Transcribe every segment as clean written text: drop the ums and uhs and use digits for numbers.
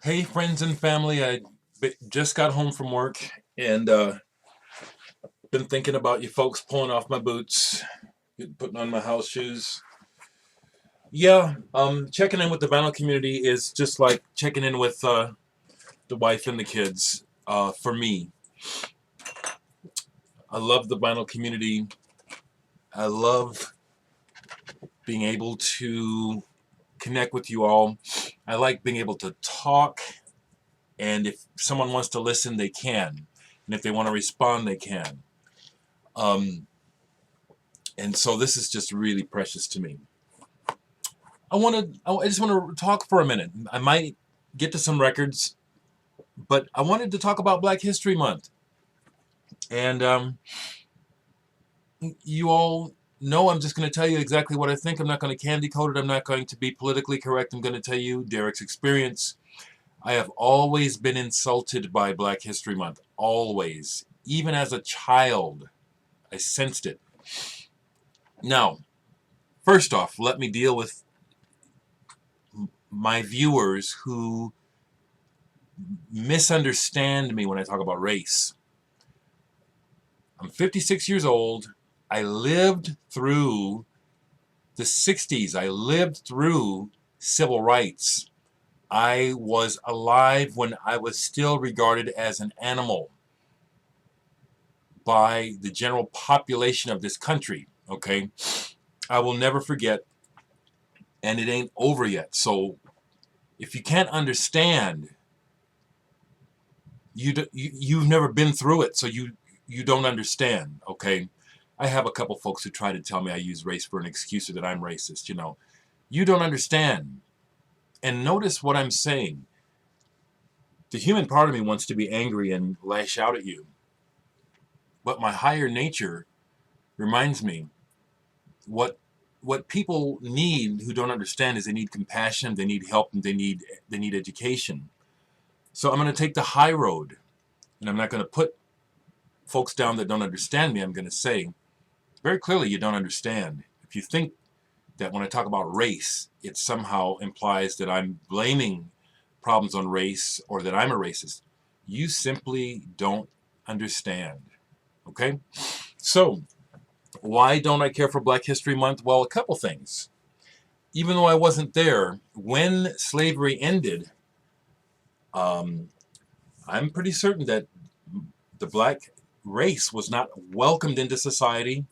Hey, friends and family, just got home from work and been thinking about you folks pulling off my boots, putting on my house shoes. Yeah, checking in with the vinyl community is just like checking in with the wife and the kids. For me, I love the vinyl community. I love being able to connect with you all. I like being able to talk, and if someone wants to listen, they can. And if they want to respond, they can. Um, and so this is just really precious to me. I just want to talk for a minute. I might get to some records, but I wanted to talk about Black History Month. And you all know I'm just going to tell you exactly what I think. I'm not going to candy coat it. I'm not going to be politically correct. I'm going to tell you Dereck's experience. I have always been insulted by Black History Month. Always. Even as a child, I sensed it. Now, first off, let me deal with my viewers who misunderstand me when I talk about race. I'm 56 years old. I lived through the 60s. I lived through civil rights. I was alive when I was still regarded as an animal by the general population of this country. Okay? I will never forget, and it ain't over yet. So if you can't understand, you've never been through it, so you don't understand. Okay? I have a couple folks who try to tell me I use race for an excuse or that I'm racist. You don't understand. And notice what I'm saying. The human part of me wants to be angry and lash out at you, but my higher nature reminds me what what people need who don't understand is they need compassion, they need help, and they need education. So I'm going to take the high road, and I'm not going to put folks down that don't understand me. I'm going to say very clearly, you don't understand. If you think that when I talk about race, it somehow implies that I'm blaming problems on race or that I'm a racist, you simply don't understand. Okay? So, why don't I care for Black History Month? Well, a couple things. Even though I wasn't there, when slavery ended, um, I'm pretty certain that the black race was not welcomed into society.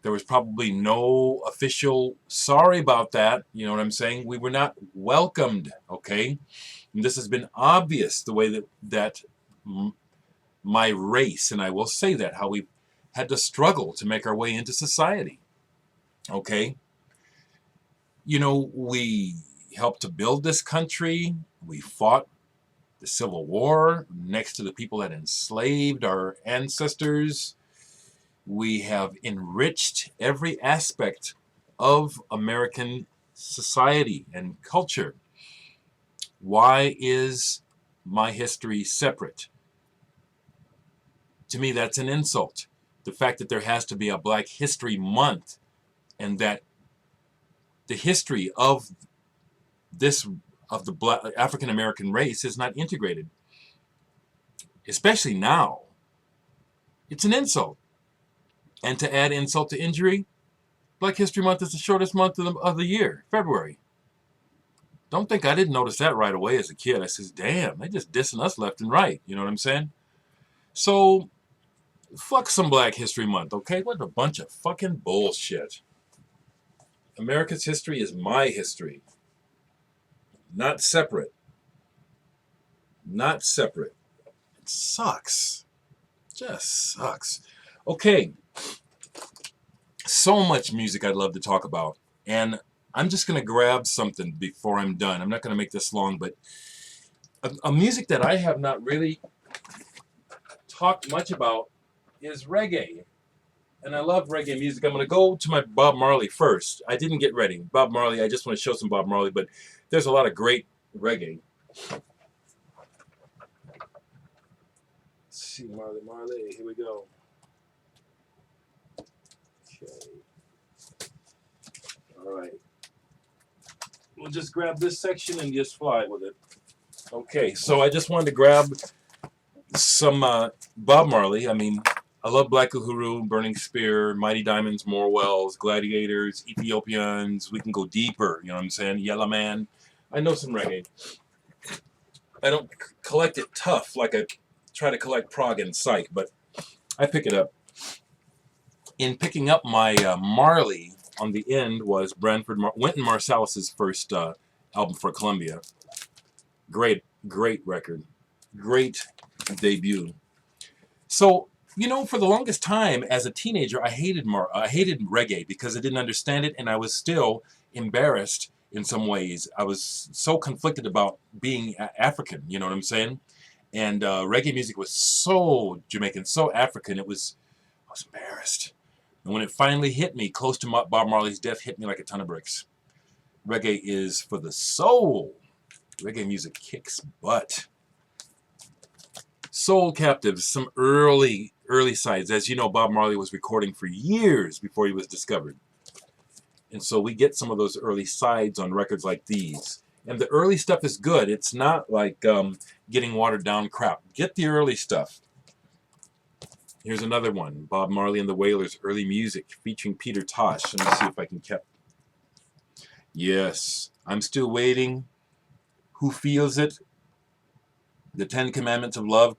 There was probably no official sorry about that. You know what I'm saying? We were not welcomed, okay? And this has been obvious the way that my race, and I will say that, how we had to struggle to make our way into society, okay? We helped to build this country. We fought the Civil War next to the people that enslaved our ancestors. We have enriched every aspect of American society and culture. Why is my history separate? To me, that's an insult. The fact that there has to be a Black History Month and that the history of this of the Black African American race is not integrated, especially now, it's an insult. And to add insult to injury, Black History Month is the shortest month of the year, February. Don't think I didn't notice that right away as a kid. I says, damn, they just dissing us left and right. You know what I'm saying? So, fuck some Black History Month, okay? What a bunch of fucking bullshit. America's history is my history, not separate. Not separate. It sucks. Just sucks. Okay, so much music I'd love to talk about. And I'm just going to grab something before I'm done. I'm not going to make this long, but a music that I have not really talked much about is reggae. And I love reggae music. I'm going to go to my Bob Marley first. I didn't get ready. Bob Marley, I just want to show some Bob Marley, but there's a lot of great reggae. Let's see, Marley, here we go. Okay. All right. We'll just grab this section and just fly with it. Okay, so I just wanted to grab some Bob Marley. I mean, I love Black Uhuru, Burning Spear, Mighty Diamonds, Morwells, Gladiators, Ethiopians. We can go deeper, you know what I'm saying? Yellow Man. I know some reggae. I don't collect it tough like I try to collect prog and psych, but I pick it up. In picking up my Marley, on the end was Wynton Marsalis's first album for Columbia. Great, great record. Great debut. So, you know, for the longest time as a teenager, I hated reggae because I didn't understand it, and I was still embarrassed in some ways. I was so conflicted about being African, you know what I'm saying? And reggae music was so Jamaican, so African. I was embarrassed. And when it finally hit me, close to Bob Marley's death, hit me like a ton of bricks. Reggae is for the soul. Reggae music kicks butt. Soul Captives, some early sides. As you know, Bob Marley was recording for years before he was discovered. And so we get some of those early sides on records like these. And the early stuff is good. It's not like getting watered down crap. Get the early stuff. Here's another one. Bob Marley and the Wailers, early music, featuring Peter Tosh. Let me see if I can cap. Yes, I'm Still Waiting. Who Feels It? The Ten Commandments of Love,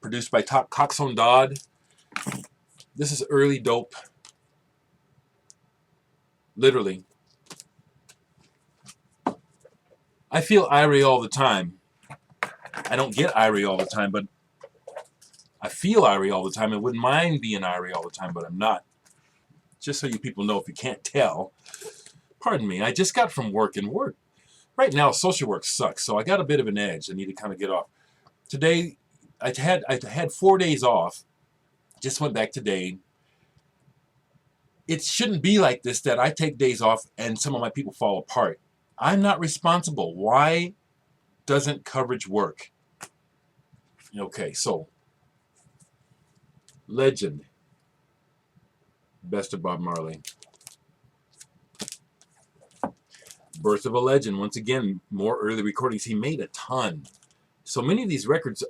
produced by Coxsone Dodd. This is early dope. Literally. I feel irie all the time. I don't get irie all the time, but I feel irie all the time. I wouldn't mind being irie all the time, but I'm not. Just so you people know, if you can't tell. Pardon me, I just got from work, and work right now, social work sucks, so I got a bit of an edge. I need to kind of get off. Today, I had 4 days off. Just went back today. It shouldn't be like this, that I take days off and some of my people fall apart. I'm not responsible. Why doesn't coverage work? Okay, so Legend. Best of Bob Marley. Birth of a Legend. Once again, more early recordings. He made a ton. So many of these records,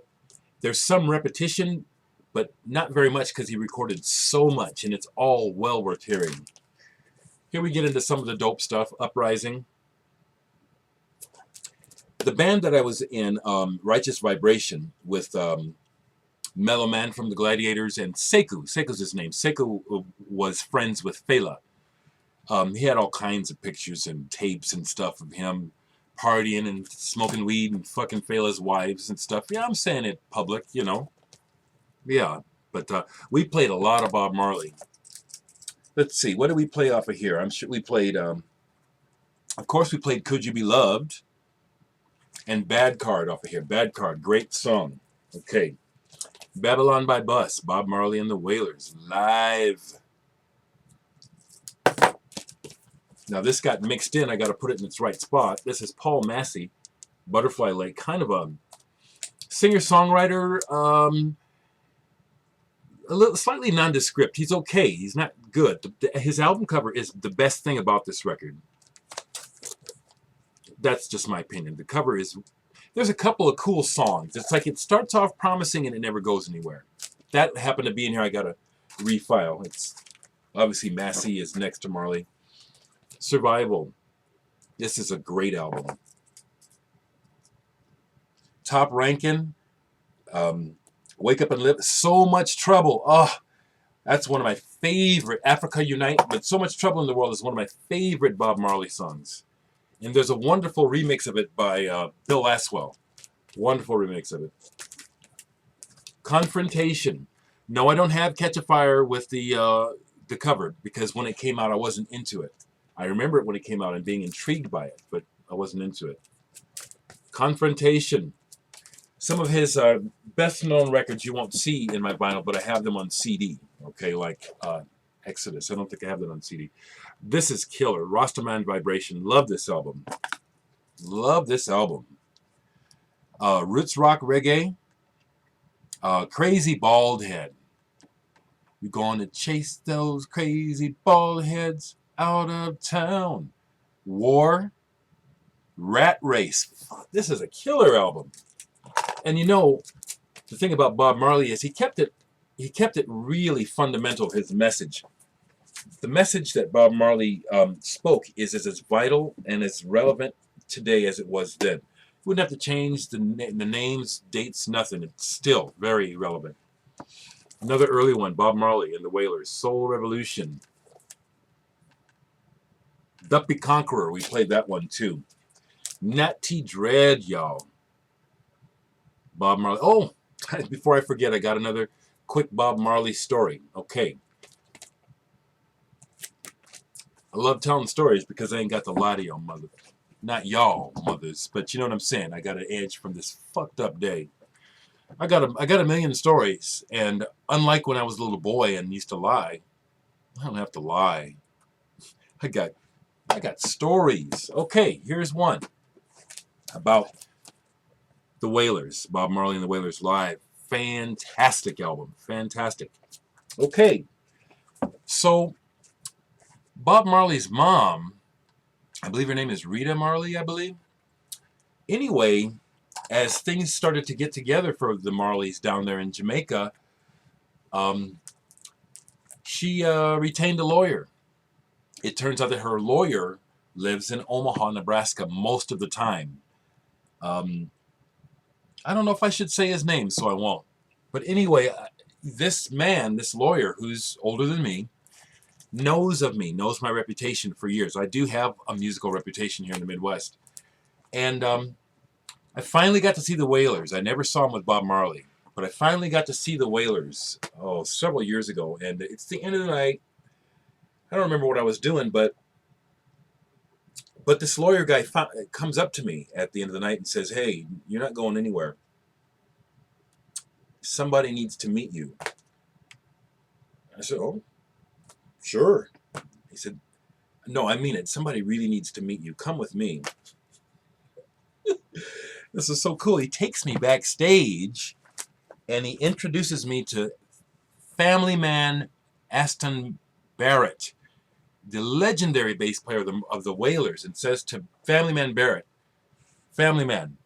there's some repetition, but not very much because he recorded so much, and it's all well worth hearing. Here we get into some of the dope stuff. Uprising. The band that I was in, Righteous Vibration, with Mellow Man from the Gladiators and Sekou. Sekou's his name. Sekou was friends with Fela. He had all kinds of pictures and tapes and stuff of him partying and smoking weed and fucking Fela's wives and stuff. Yeah, I'm saying it public, you know. Yeah, but we played a lot of Bob Marley. Let's see, what did we play off of here? I'm sure we played, of course we played Could You Be Loved and Bad Card off of here. Bad Card, great song. Okay. Babylon by Bus, Bob Marley and the Wailers, live. Now this got mixed in. I got to put it in its right spot. This is Paul Massey, Butterfly Lake, kind of a singer-songwriter, a little slightly nondescript. He's okay. He's not good. His album cover is the best thing about this record. That's just my opinion. The cover is... There's a couple of cool songs. It's like it starts off promising and it never goes anywhere. That happened to be in here. I got to refile. It's obviously Massey is next to Marley. Survival. This is a great album. Top Rankin'. Wake Up and Live. So Much Trouble. Oh, that's one of my favorite. Africa Unite. But So Much Trouble in the World is one of my favorite Bob Marley songs. And there's a wonderful remix of it by Bill Laswell. Wonderful remix of it. Confrontation. No, I don't have Catch a Fire with the cover, because when it came out, I wasn't into it. I remember it when it came out and being intrigued by it, but I wasn't into it. Confrontation. Some of his best-known records you won't see in my vinyl, but I have them on CD. Okay, like Exodus. I don't think I have that on CD. This is killer. Rastaman Vibration. Love this album. Love this album. Roots Rock Reggae. Crazy Bald Head. We're going to chase those crazy bald heads out of town. War. Rat Race. This is a killer album. And you know, the thing about Bob Marley is he kept it really fundamental, his message. The message that Bob Marley spoke is as vital and as relevant today as it was then. You wouldn't have to change the names, dates, nothing. It's still very relevant. Another early one, Bob Marley and the Wailers, Soul Revolution. Duppy Conqueror, we played that one too. Natty Dread, y'all. Bob Marley. Oh, before I forget, I got another quick Bob Marley story. Okay. I love telling stories because I ain't got to lie to y'all, mother. Not y'all, mothers, but you know what I'm saying. I got an edge from this fucked up day. I got a million stories, and unlike when I was a little boy and used to lie, I don't have to lie. I got stories. Okay, here's one about the Wailers, Bob Marley and the Wailers live. Fantastic album, fantastic. Okay, so Bob Marley's mom, I believe her name is Rita Marley, I believe. Anyway, as things started to get together for the Marleys down there in Jamaica, she retained a lawyer. It turns out that her lawyer lives in Omaha, Nebraska most of the time. I don't know if I should say his name, so I won't. But anyway, this man, this lawyer who's older than me, knows of me, knows my reputation for years. I do have a musical reputation here in the Midwest. And I finally got to see the Wailers. I never saw them with Bob Marley, but I finally got to see the Wailers, several years ago. And it's the end of the night. I don't remember what I was doing, but this lawyer guy comes up to me at the end of the night and says, "Hey, you're not going anywhere. Somebody needs to meet you." I said, "Oh, sure." He said, "No, I mean it. Somebody really needs to meet you. Come with me." This is so cool. He takes me backstage and he introduces me to Family Man Aston Barrett, the legendary bass player of the Wailers, and says to Family Man Barrett, "Family Man,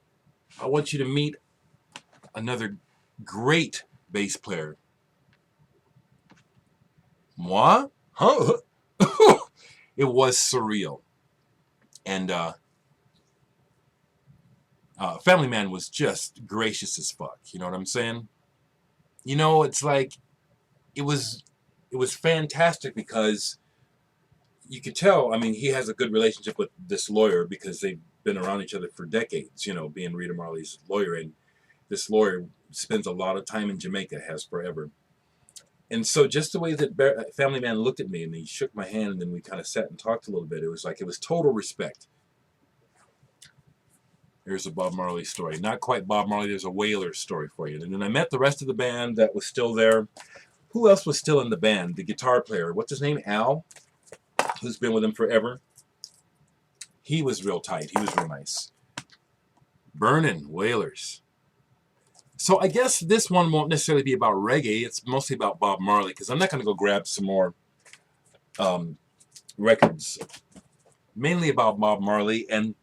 I want you to meet another great bass player." Moi? Huh? It was surreal. And Family Man was just gracious as fuck. You know what I'm saying? You know, it's like it was fantastic because you could tell. I mean, he has a good relationship with this lawyer because they've been around each other for decades. You know, being Rita Marley's lawyer, and this lawyer spends a lot of time in Jamaica, has forever. And so just the way that Family Man looked at me and he shook my hand and then we kind of sat and talked a little bit, it was like it was total respect. Here's a Bob Marley story. Not quite Bob Marley, there's a Wailers story for you. And then I met the rest of the band that was still there. Who else was still in the band? The guitar player, what's his name? Al, who's been with him forever. He was real tight. He was real nice. Burnin' Wailers. So I guess this one won't necessarily be about reggae. It's mostly about Bob Marley because I'm not going to go grab some more records. Mainly about Bob Marley, and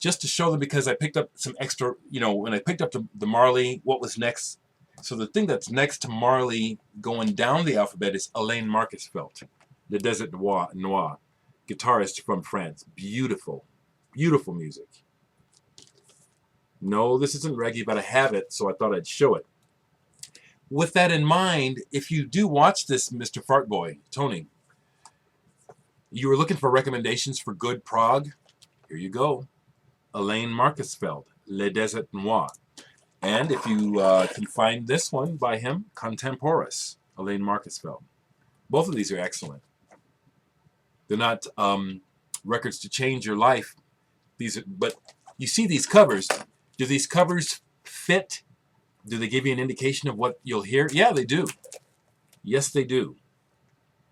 just to show them, because I picked up some extra, you know, when I picked up the Marley, what was next? So the thing that's next to Marley going down the alphabet is Alain Marcusfeld, the Desert Noir, guitarist from France. Beautiful, beautiful music. No, this isn't reggae, but I have it, so I thought I'd show it. With that in mind, if you do watch this, Mr. Fartboy, Tony, you were looking for recommendations for good prog, here you go. Alain Marcusfeld, Le Desert Noir. And if you can find this one by him, Contemporis, Alain Marcusfeld. Both of these are excellent. They're not records to change your life. But you see these covers. Do these covers fit? Do they give you an indication of what you'll hear? Yeah, they do. Yes, they do.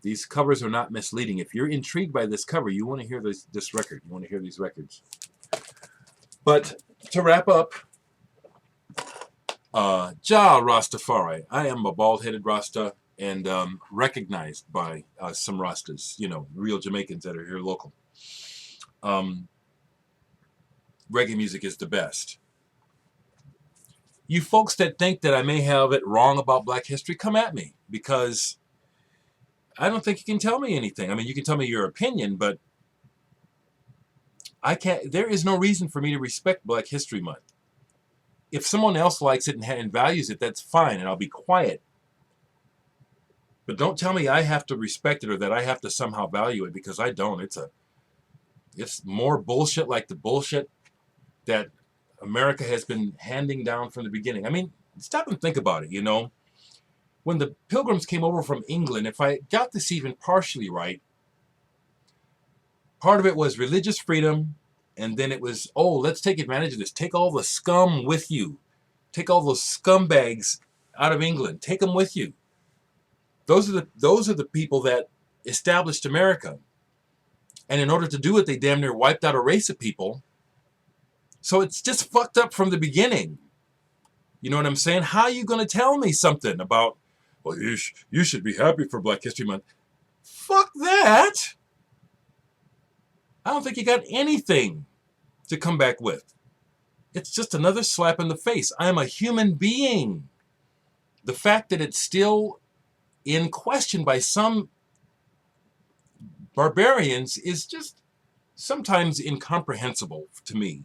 These covers are not misleading. If you're intrigued by this cover, you want to hear this record. You want to hear these records. But to wrap up, Ja Rastafari. I am a bald-headed Rasta and recognized by some Rastas, you know, real Jamaicans that are here local. reggae music is the best. You folks that think that I may have it wrong about Black history, come at me, because I don't think you can tell me anything. I mean, you can tell me your opinion, but I can't. There is no reason for me to respect Black History Month. If someone else likes it and values it, that's fine, and I'll be quiet. But don't tell me I have to respect it or that I have to somehow value it, because I don't. It's more bullshit like the bullshit that America has been handing down from the beginning. I mean, stop and think about it, you know. When the Pilgrims came over from England, if I got this even partially right, part of it was religious freedom, and then it was, oh, let's take advantage of this. Take all the scum with you. Take all those scumbags out of England. Take them with you. Those are the people that established America. And in order to do it, they damn near wiped out a race of people. So it's just fucked up from the beginning. You know what I'm saying? How are you going to tell me something about, well, you should be happy for Black History Month? Fuck that. I don't think you got anything to come back with. It's just another slap in the face. I am a human being. The fact that it's still in question by some barbarians is just sometimes incomprehensible to me,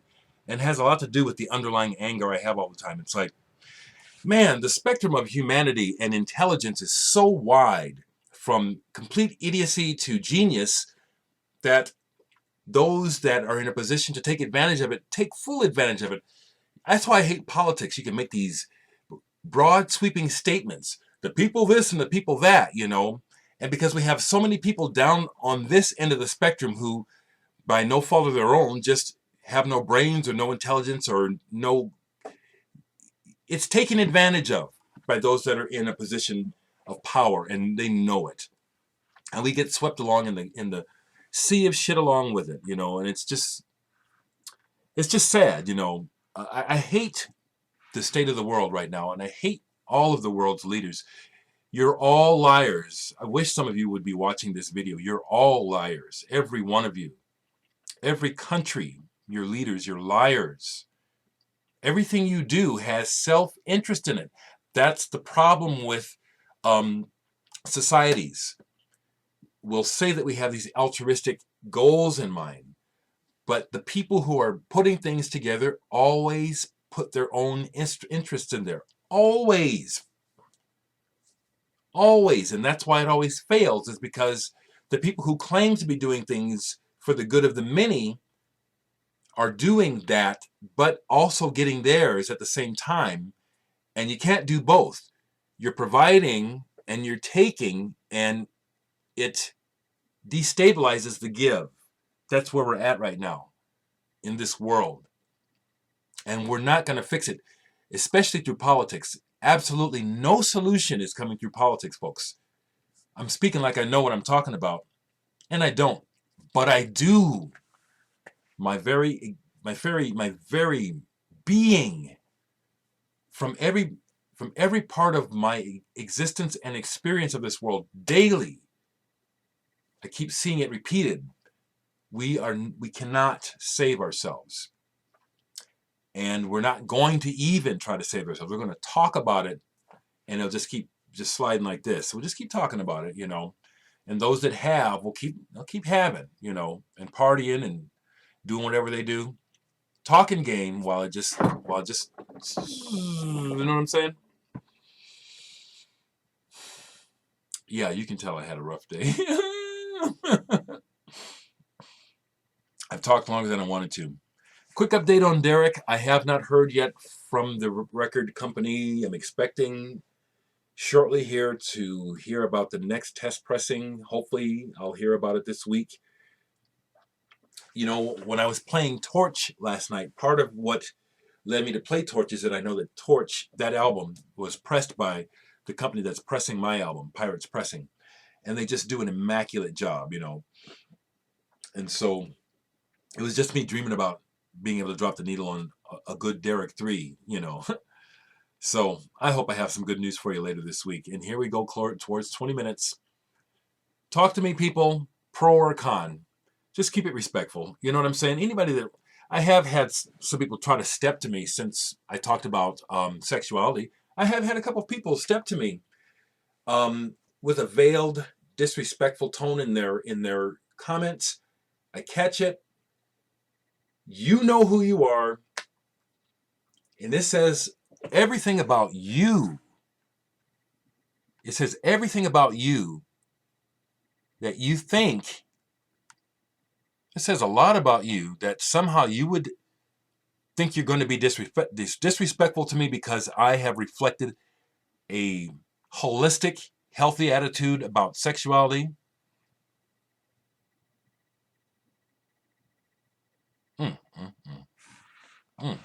and has a lot to do with the underlying anger I have all the time. It's like, man, the spectrum of humanity and intelligence is so wide, from complete idiocy to genius, that those that are in a position to take advantage of it take full advantage of it. That's why I hate politics. You can make these broad sweeping statements, the people this and the people that, you know, and because we have so many people down on this end of the spectrum who, by no fault of their own, just have no brains or no intelligence or no, it's taken advantage of by those that are in a position of power, and they know it, and we get swept along in the sea of shit along with it, you know. And it's just sad, you know. I hate the state of the world right now, and I hate all of the world's leaders. You're all liars. I wish some of you would be watching this video. You're all liars, every one of you. Every country, your leaders, you're liars. Everything you do has self-interest in it. That's the problem with societies. We'll say that we have these altruistic goals in mind, but the people who are putting things together always put their own interests in there. Always. Always. And that's why it always fails, is because the people who claim to be doing things for the good of the many are doing that, but also getting theirs at the same time. And you can't do both. You're providing and you're taking, and it destabilizes the give. That's where we're at right now in this world. And we're not going to fix it, especially through politics. Absolutely no solution is coming through politics, folks. I'm speaking like I know what I'm talking about, and I don't. But I do. My very being, from every part of my existence and experience of this world daily, I keep seeing it repeated. We cannot save ourselves. And we're not going to even try to save ourselves. We're going to talk about it, and it'll just keep sliding like this. So we'll just keep talking about it, you know. And those that have they'll keep having, you know, and partying and doing whatever they do. Talking game while it just you know what I'm saying? Yeah, you can tell I had a rough day. I've talked longer than I wanted to. Quick update on Dereck. I have not heard yet from the record company. I'm expecting shortly here to hear about the next test pressing. Hopefully I'll hear about it this week. You know, when I was playing Torch last night, part of what led me to play Torch is that I know that Torch, that album, was pressed by the company that's pressing my album, Pirates Pressing. And they just do an immaculate job, you know. And so it was just me dreaming about being able to drop the needle on a good Dereck 3, you know. So I hope I have some good news for you later this week. And here we go towards 20 minutes. Talk to me, people, pro or con. Just keep it respectful. You know what I'm saying? Anybody that, I have had some people try to step to me since I talked about sexuality. I have had a couple of people step to me with a veiled, disrespectful tone in their comments. I catch it. You know who you are, and this says everything about you. It says everything about you that you think. It says a lot about you that somehow you would think you're going to be disrespectful to me because I have reflected a holistic, healthy attitude about sexuality. Mm, mm, mm, mm.